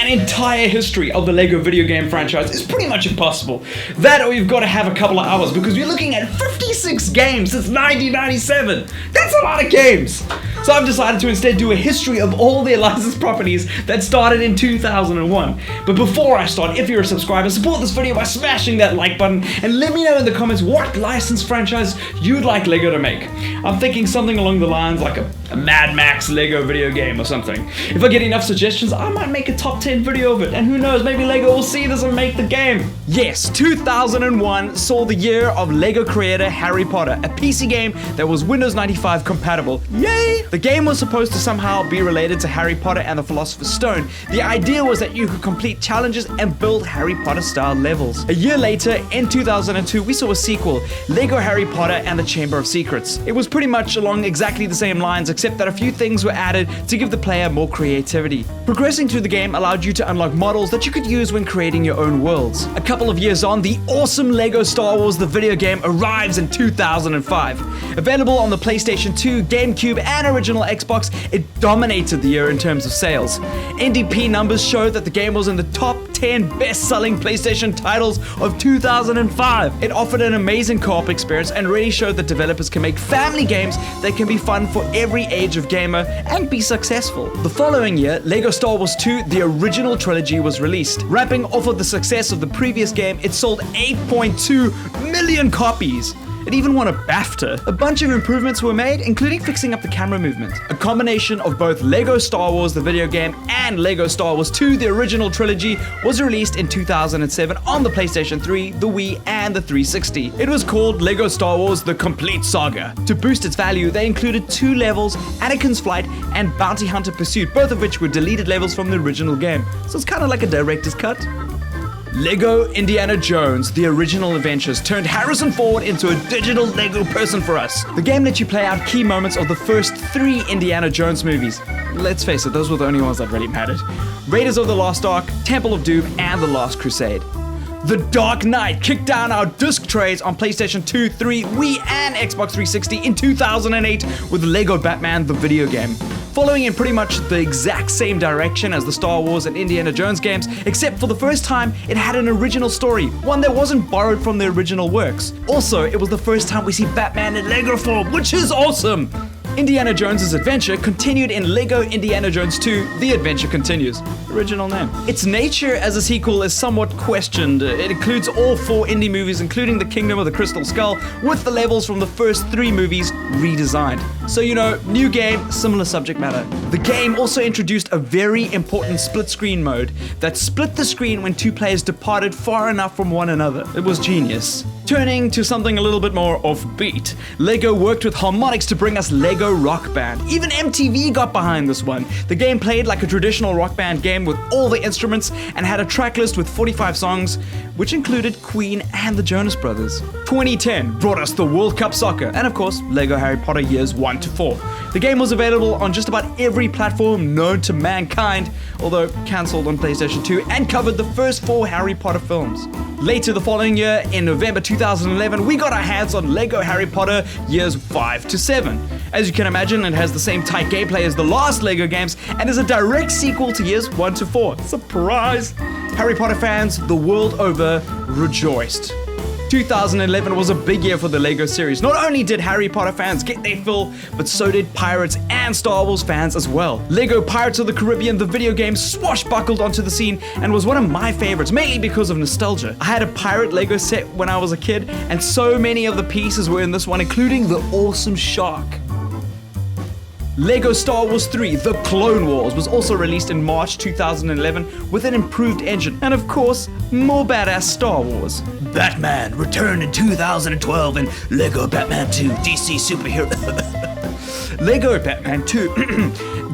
an entire history of the LEGO video game franchise is pretty much impossible. That or you've got to have a couple of hours because we're looking at 56 games since 1997. That's a lot of games. So I've decided to instead do a history of all their licensed properties that started in 2001. But before I start, if you're a subscriber, support this video by smashing that like button and let me know in the comments what licensed franchise you'd like LEGO to make. I'm thinking something along the lines like a Mad Max LEGO video game or something. If I get enough suggestions, I might make a top 10 video of it, and who knows, maybe LEGO will see this and make the game. Yes, 2001 saw the year of LEGO creator Harry Potter, a PC game that was Windows 95 compatible. Yay! The game was supposed to somehow be related to Harry Potter and the Philosopher's Stone. The idea was that you could complete challenges and build Harry Potter style levels. A year later, in 2002, we saw a sequel, LEGO Harry Potter and the Chamber of Secrets. It was pretty much along exactly the same lines, except that a few things were added to give the player more creativity. Progressing through the game allowed you to unlock models that you could use when creating your own worlds. A couple of years on, the awesome LEGO Star Wars the video game arrives in 2005. Available on the PlayStation 2, GameCube, and original Xbox, it dominated the year in terms of sales. NDP numbers show that the game was in the top 10 best-selling PlayStation titles of 2005. It offered an amazing co-op experience and really showed that developers can make family games that can be fun for every age of gamer and be successful. The following year, LEGO Star Wars 2, the original trilogy, was released. Ramping off of the success of the previous game, it sold 8.2 million copies. It even won a BAFTA. A bunch of improvements were made, including fixing up the camera movement. A combination of both LEGO Star Wars the video game and LEGO Star Wars 2 the original trilogy was released in 2007 on the PlayStation 3, the Wii, and the 360. It was called LEGO Star Wars The Complete Saga. To boost its value, they included 2 levels, Anakin's Flight and Bounty Hunter Pursuit, both of which were deleted levels from the original game. So it's kind of like a director's cut. LEGO Indiana Jones, the original Adventures, turned Harrison Ford into a digital LEGO person for us. The game lets you play out key moments of the first 3 Indiana Jones movies. Let's face it, those were the only ones that really mattered. Raiders of the Lost Ark, Temple of Doom, and The Last Crusade. The Dark Knight kicked down our disc trays on PlayStation 2, 3, Wii, and Xbox 360 in 2008 with LEGO Batman the video game. Following in pretty much the exact same direction as the Star Wars and Indiana Jones games, except for the first time it had an original story, one that wasn't borrowed from the original works. Also, it was the first time we see Batman in LEGO form, which is awesome! Indiana Jones's adventure continued in LEGO Indiana Jones 2, The Adventure Continues. Original name. Its nature as a sequel is somewhat questioned. It includes all 4 indie movies, including The Kingdom of the Crystal Skull, with the levels from the first 3 movies redesigned. So you know, new game, similar subject matter. The game also introduced a very important split screen mode that split the screen when 2 players departed far enough from one another. It was genius. Turning to something a little bit more offbeat, LEGO worked with Harmonix to bring us LEGO Rock Band. Even MTV got behind this one. The game played like a traditional rock band game with all the instruments and had a track list with 45 songs, which included Queen and the Jonas Brothers. 2010 brought us the World Cup Soccer and of course LEGO Harry Potter years 1 to 4. The game was available on just about every platform known to mankind, although cancelled on PlayStation 2, and covered the first 4 Harry Potter films. Later the following year, in November 2011, we got our hands on LEGO Harry Potter years 5 to 7. As you can imagine, it has the same tight gameplay as the last LEGO games and is a direct sequel to years 1 to 4. Surprise! Harry Potter fans the world over rejoiced. 2011 was a big year for the LEGO series. Not only did Harry Potter fans get their fill, but so did Pirates and Star Wars fans as well. LEGO Pirates of the Caribbean, the video game, swashbuckled onto the scene and was one of my favorites, mainly because of nostalgia. I had a pirate LEGO set when I was a kid, and so many of the pieces were in this one, including the awesome shark. LEGO Star Wars 3 The Clone Wars was also released in March 2011 with an improved engine, and of course, more badass Star Wars. Batman returned in 2012 in LEGO Batman 2 DC Superhero. LEGO Batman 2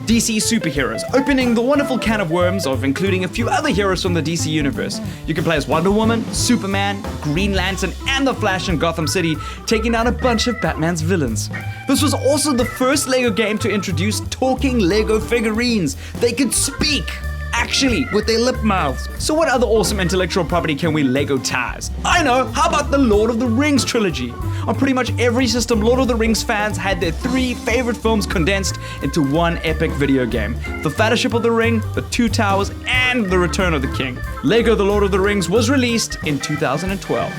DC Superheroes, opening the wonderful can of worms of including a few other heroes from the DC universe. You can play as Wonder Woman, Superman, Green Lantern, and the Flash in Gotham City, taking down a bunch of Batman's villains. This was also the first LEGO game to introduce talking LEGO figurines. They could speak! actually with their lip mouths. So what other awesome intellectual property can we Lego-tize? I know, how about the Lord of the Rings trilogy? On pretty much every system, Lord of the Rings fans had their 3 favorite films condensed into one epic video game. The Fellowship of the Ring, The Two Towers, and The Return of the King. Lego The Lord of the Rings was released in 2012.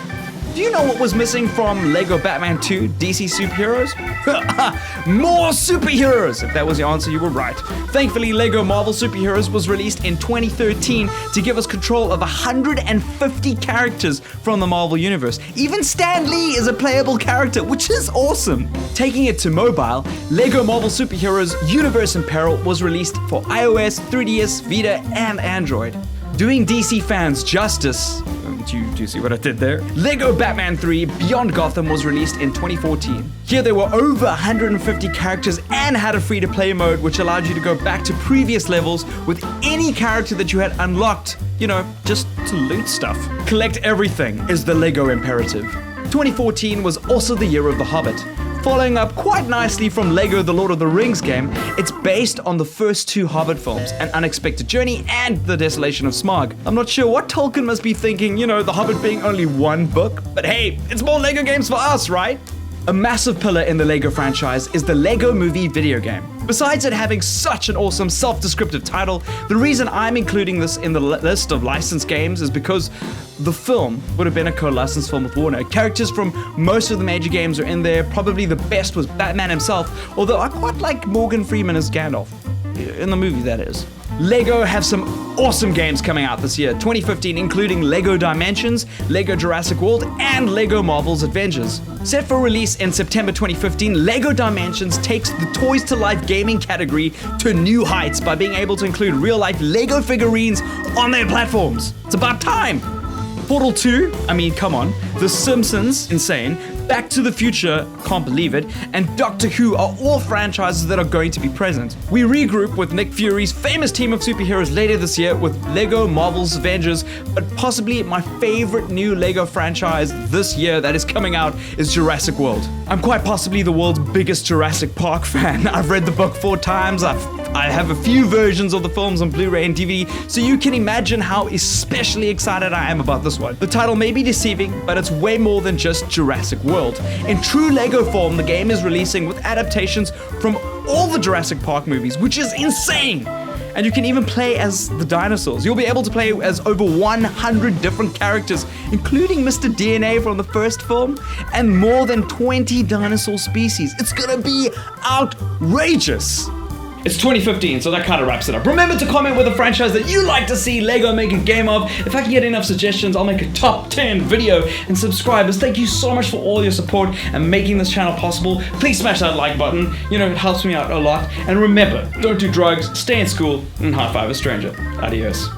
Do you know what was missing from Lego Batman 2 DC Superheroes? More superheroes! If that was your answer, you were right. Thankfully, Lego Marvel Superheroes was released in 2013 to give us control of 150 characters from the Marvel Universe. Even Stan Lee is a playable character, which is awesome. Taking it to mobile, Lego Marvel Superheroes Universe in Peril was released for iOS, 3DS, Vita, and Android. Doing DC fans justice, do you see what I did there? Lego Batman 3 Beyond Gotham was released in 2014. Here there were over 150 characters and had a free-to-play mode which allowed you to go back to previous levels with any character that you had unlocked, you know, just to loot stuff. Collect everything is the Lego imperative. 2014 was also the year of The Hobbit. Following up quite nicely from Lego The Lord of the Rings game, it's based on the first 2 Hobbit films, An Unexpected Journey and The Desolation of Smaug. I'm not sure what Tolkien must be thinking, you know, The Hobbit being only 1 book, but hey, it's more Lego games for us, right? A massive pillar in the Lego franchise is the Lego Movie video game. Besides it having such an awesome self-descriptive title, the reason I'm including this in the list of licensed games is because the film would have been a co-licensed film with Warner. Characters from most of the major games are in there. Probably the best was Batman himself, although I quite like Morgan Freeman as Gandalf. In the movie, that is. Lego have some awesome games coming out this year, 2015, including Lego Dimensions, Lego Jurassic World, and Lego Marvel's Avengers. Set for release in September 2015, Lego Dimensions takes the Toys to Life gaming category to new heights by being able to include real-life Lego figurines on their platforms. It's about time! Portal 2, I mean, come on. The Simpsons, insane. Back to the Future, can't believe it. And Doctor Who are all franchises that are going to be present. We regroup with Nick Fury's famous team of superheroes later this year with Lego Marvel's Avengers, but possibly my favorite new Lego franchise this year that is coming out is Jurassic World. I'm quite possibly the world's biggest Jurassic Park fan. I've read the book 4 times, I have a few versions of the films on Blu-ray and DVD, so you can imagine how especially excited I am about this one. The title may be deceiving, but it's way more than just Jurassic World. In true Lego form, the game is releasing with adaptations from all the Jurassic Park movies, which is insane! And you can even play as the dinosaurs. You'll be able to play as over 100 different characters, including Mr. DNA from the first film, and more than 20 dinosaur species. It's gonna be outrageous! It's 2015, so that kind of wraps it up. Remember to comment with a franchise that you'd like to see Lego make a game of. If I can get enough suggestions, I'll make a top 10 video. And subscribers, thank you so much for all your support and making this channel possible. Please smash that like button. You know, it helps me out a lot. And remember, don't do drugs, stay in school, and high five a stranger. Adios.